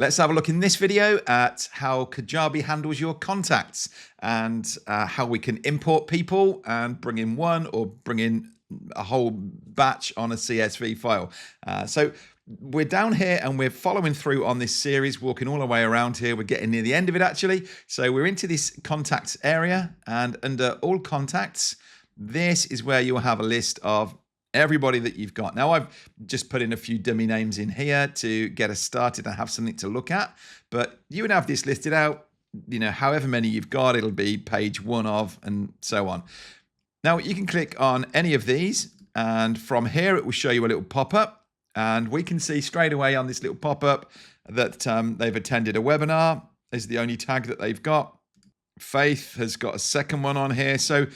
Let's have a look in this video at how Kajabi handles your contacts and how we can import people and bring in one or bring in a whole batch on a CSV file. So we're down here and we're following through on this series, walking all the way around here. We're getting near the end of it actually. So we're into this contacts area, and under all contacts, this is where you'll have a list of everybody that you've got. Now I've just put in a few dummy names in here to get us started and have something to look at, but you would have this listed out, you know, however many you've got, it'll be page 1 of and so on. Now you can click on any of these, and from here it will show you a little pop-up, and we can see straight away on this little pop-up that they've attended a webinar is the only tag that they've got. Faith has got a second one on here. So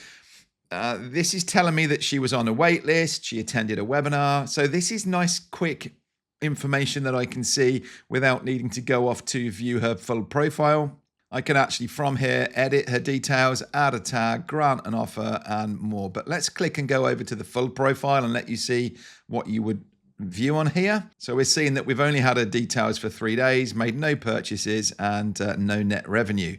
this is telling me that she was on a wait list, she attended a webinar. So this is nice, quick information that I can see without needing to go off to view her full profile. I can actually from here edit her details, add a tag, grant an offer and more. But let's click and go over to the full profile and let you see what you would view on here. So we're seeing that we've only had her details for 3 days, made no purchases and no net revenue.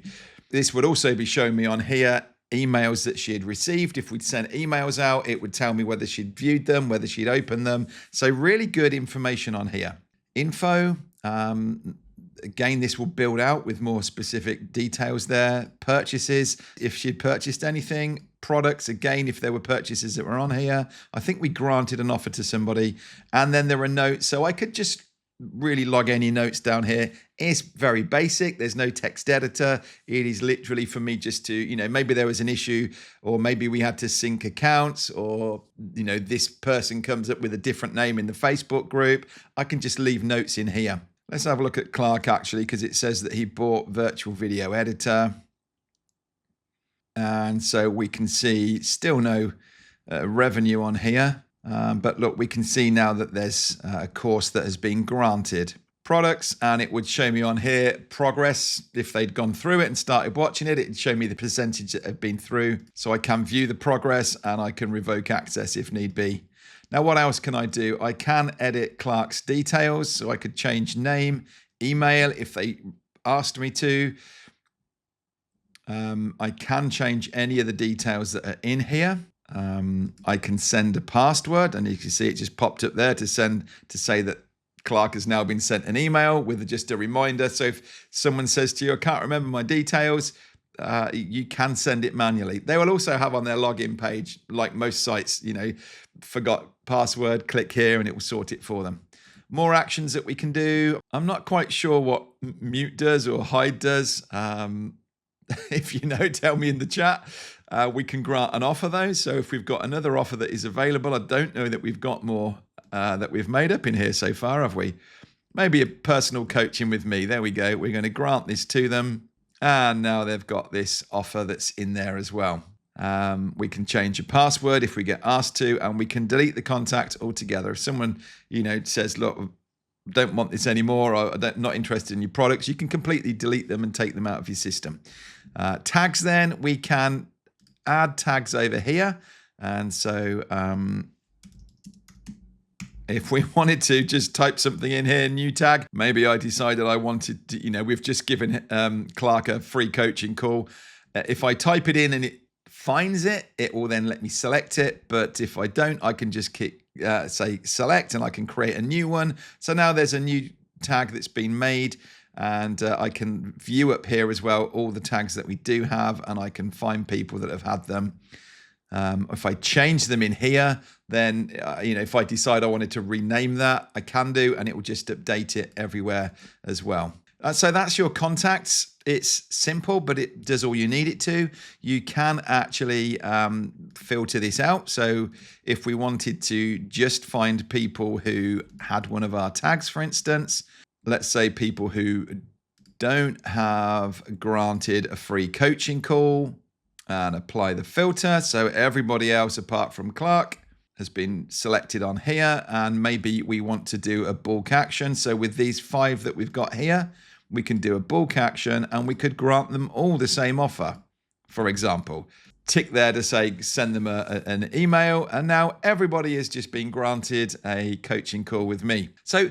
This would also be showing me on here emails that she had received. If we'd sent emails out, it would tell me whether she'd viewed them, whether she'd opened them. So really good information on here. Info, again, this will build out with more specific details there. Purchases, if she'd purchased anything. Products, again, if there were purchases that were on here. I think we granted an offer to somebody. And then there are notes. So I could just really log any notes down here. It's very basic. There's no text editor. It is literally for me just to, you know, maybe there was an issue, or maybe we had to sync accounts, or, you know, this person comes up with a different name in the Facebook group. I can just leave notes in here. Let's have a look at Clark actually, because it says that he bought virtual video editor. And so we can see still no revenue on here. But look, we can see now that there's a course that has been granted. Products, and it would show me on here progress. If they'd gone through it and started watching it, it'd show me the percentage that have been through. So I can view the progress and I can revoke access if need be. Now, what else can I do? I can edit Clark's details. So I could change name, email if they asked me to. I can change any of the details that are in here. I can send a password, and you can see it just popped up there to say that Clark has now been sent an email with just a reminder. So if someone says to you, I can't remember my details, you can send it manually. They will also have on their login page, like most sites, you know, forgot password, click here and it will sort it for them. More actions that we can do. I'm not quite sure what mute does or hide does. If you know, tell me in the chat. We can grant an offer though. So if we've got another offer that is available, I don't know that we've got more that we've made up in here so far, have we? Maybe a personal coaching with me. There we go. We're going to grant this to them. And now they've got this offer that's in there as well. We can change a password if we get asked to, and we can delete the contact altogether. If someone, you know, says, look, don't want this anymore, or I'm not interested in your products, you can completely delete them and take them out of your system. Tags then, we can add tags over here. And so if we wanted to just type something in here, new tag, maybe I decided I wanted to, you know, we've just given Clark a free coaching call. If I type it in and it finds it, it will then let me select it. But if I don't, I can just say select, and I can create a new one. So now there's a new tag that's been made, and I can view up here as well all the tags that we do have, and I can find people that have had them. If I change them in here, then, you know, if I decide I wanted to rename that, I can do, and it will just update it everywhere as well. So that's your contacts. It's simple, but it does all you need it to. You can actually filter this out. So if we wanted to just find people who had one of our tags, for instance, let's say people who don't have granted a free coaching call, and apply the filter. So everybody else apart from Clark has been selected on here, and maybe we want to do a bulk action. So with these 5 that we've got here, we can do a bulk action and we could grant them all the same offer, for example. tick there to say send them an email, and now everybody has just been granted a coaching call with me. So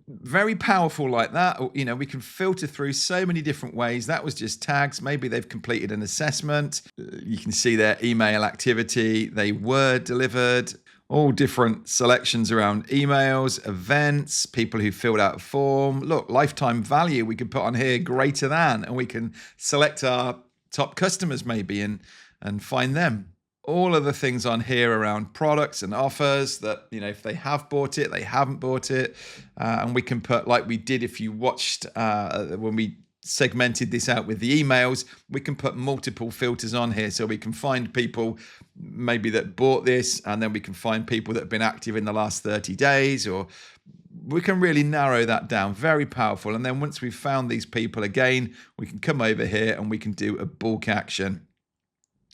very powerful like that. You know, we can filter through so many different ways. That was just tags. Maybe they've completed an assessment. You can see their email activity. They were delivered. All different selections around emails, events, people who filled out a form. Look, lifetime value we can put on here greater than, and we can select our top customers maybe and find them. All of the things on here around products and offers that, you know, if they have bought it, they haven't bought it. And we can put, like we did if you watched when we segmented this out with the emails, we can put multiple filters on here. So we can find people maybe that bought this, and then we can find people that have been active in the last 30 days, or we can really narrow that down. Very powerful. And then once we've found these people again, we can come over here and we can do a bulk action.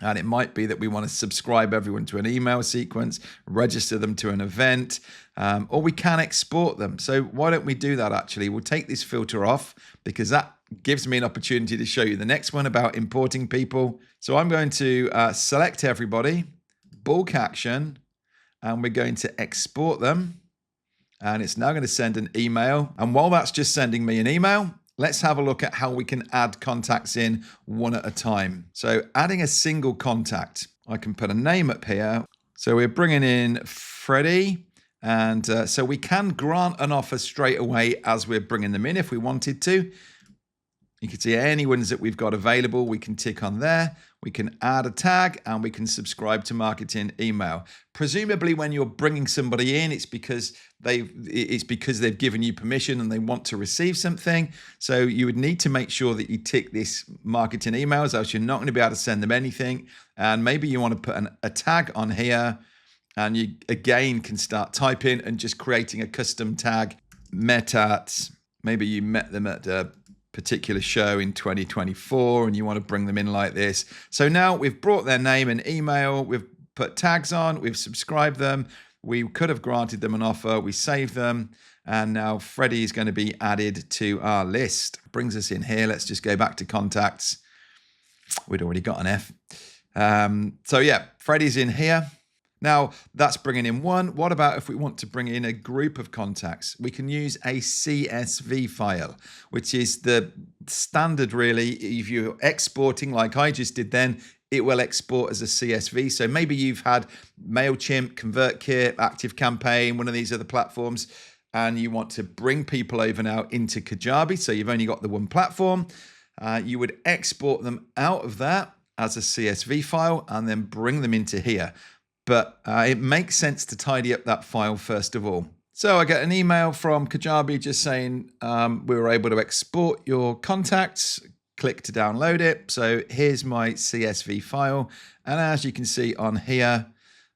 And it might be that we want to subscribe everyone to an email sequence, register them to an event, or we can export them. So why don't we do that actually? We'll take this filter off because that gives me an opportunity to show you the next one about importing people. So I'm going to select everybody, bulk action, and we're going to export them. And it's now going to send an email. And while that's just sending me an email, let's have a look at how we can add contacts in one at a time. So adding a single contact, I can put a name up here. So we're bringing in Freddie. And so we can grant an offer straight away as we're bringing them in if we wanted to. You can see any ones that we've got available. We can tick on there. We can add a tag and we can subscribe to marketing email. Presumably when you're bringing somebody in, it's because they've given you permission and they want to receive something. So you would need to make sure that you tick this marketing emails, else you're not going to be able to send them anything. And maybe you want to put a tag on here, and you again can start typing and just creating a custom tag. Met at, maybe you met them at a particular show in 2024 and you want to bring them in like this. So now we've brought their name and email, we've put tags on, we've subscribed them, we could have granted them an offer, we saved them, and now Freddie is going to be added to our list. Brings us in here. Let's just go back to contacts. We'd already got an F. So yeah, Freddie's in here. Now, that's bringing in one. What about if we want to bring in a group of contacts? We can use a CSV file, which is the standard, really. If you're exporting like I just did then, it will export as a CSV. So maybe you've had MailChimp, ConvertKit, ActiveCampaign, one of these other platforms, and you want to bring people over now into Kajabi. So you've only got the one platform. You would export them out of that as a CSV file and then bring them into here. But it makes sense to tidy up that file first of all. So I get an email from Kajabi just saying we were able to export your contacts. Click to download it. So here's my CSV file. And as you can see on here,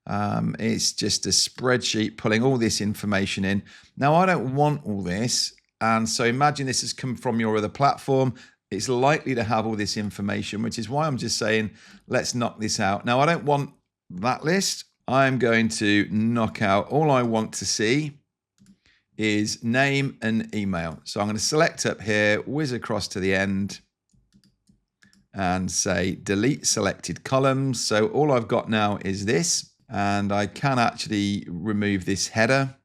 it's just a spreadsheet pulling all this information in. Now, I don't want all this. And so imagine this has come from your other platform. It's likely to have all this information, which is why I'm just saying, let's knock this out. Now, I don't want that list. I'm going to knock out, all I want to see is name and email. So I'm going to select up here, whiz across to the end and say delete selected columns. So all I've got now is this, and I can actually remove this header.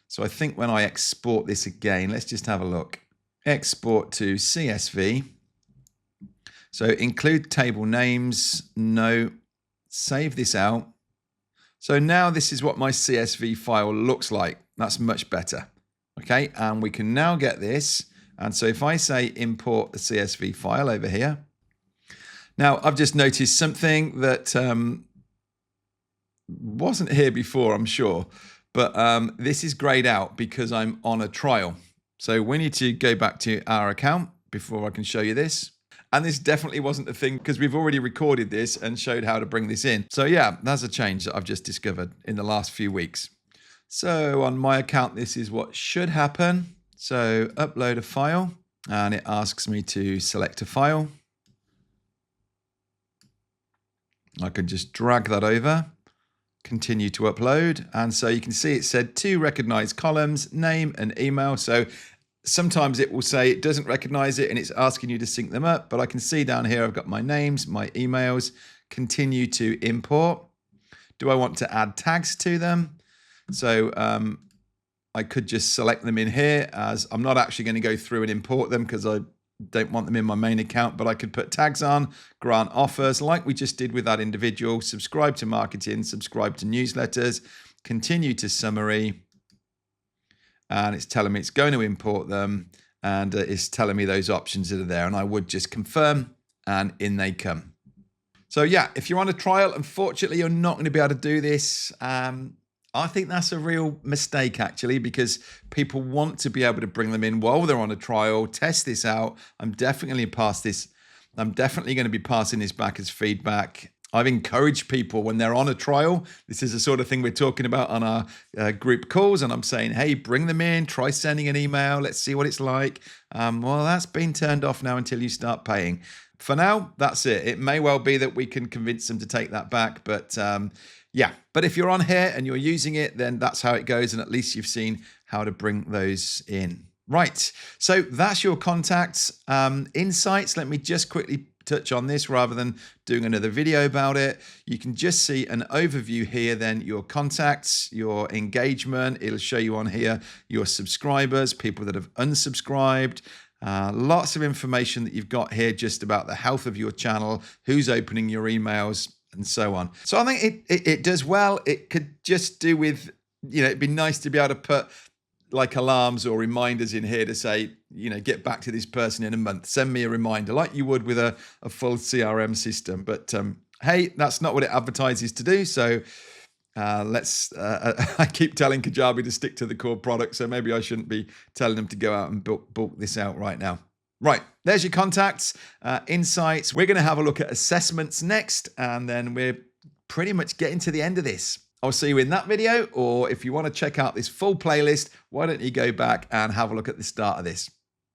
So I think when I export this again, let's just have a look. Export to CSV. So include table names, no. Save this out. So now this is what my CSV file looks like. That's much better. Okay, and we can now get this. And so if I say import the CSV file over here. Now I've just noticed something that wasn't here before, I'm sure. But this is grayed out because I'm on a trial. So we need to go back to our account before I can show you this. And this definitely wasn't a thing because we've already recorded this and showed how to bring this in. So yeah, that's a change that I've just discovered in the last few weeks. So on my account, this is what should happen. So upload a file, and it asks me to select a file. I can just drag that over, continue to upload. And so you can see it said 2 recognized columns, name and email. So sometimes it will say it doesn't recognize it and it's asking you to sync them up, but I can see down here I've got my names, my emails, continue to import. Do I want to add tags to them? So I could just select them in here, as I'm not actually going to go through and import them because I don't want them in my main account, but I could put tags on, grant offers like we just did with that individual, subscribe to marketing, subscribe to newsletters, continue to summary, and it's telling me it's going to import them, and it's telling me those options that are there, and I would just confirm, and in they come. So yeah, if you're on a trial, unfortunately, you're not going to be able to do this. I think that's a real mistake, actually, because people want to be able to bring them in while they're on a trial, test this out. I'm definitely going to be passing this back as feedback. I've encouraged people when they're on a trial. This is the sort of thing we're talking about on our group calls. And I'm saying, hey, bring them in, try sending an email. Let's see what it's like. Well, that's been turned off now until you start paying. For now, that's it. It may well be that we can convince them to take that back. But yeah, but if you're on here and you're using it, then that's how it goes. And at least you've seen how to bring those in. Right. So that's your contacts. Insights. Let me just quickly touch on this rather than doing another video about it. You can just see an overview here, then your contacts, your engagement. It'll show you on here your subscribers, people that have unsubscribed. Lots of information that you've got here just about the health of your channel, who's opening your emails, and so on. So I think it does well. It could just do with, it'd be nice to be able to put like alarms or reminders in here to say, get back to this person in a month. Send me a reminder like you would with a full CRM system. But hey, that's not what it advertises to do. So I keep telling Kajabi to stick to the core product. So maybe I shouldn't be telling them to go out and bulk this out right now. Right, there's your contacts, insights. We're going to have a look at assessments next, and then we're pretty much getting to the end of this. I'll see you in that video, or if you want to check out this full playlist, why don't you go back and have a look at the start of this.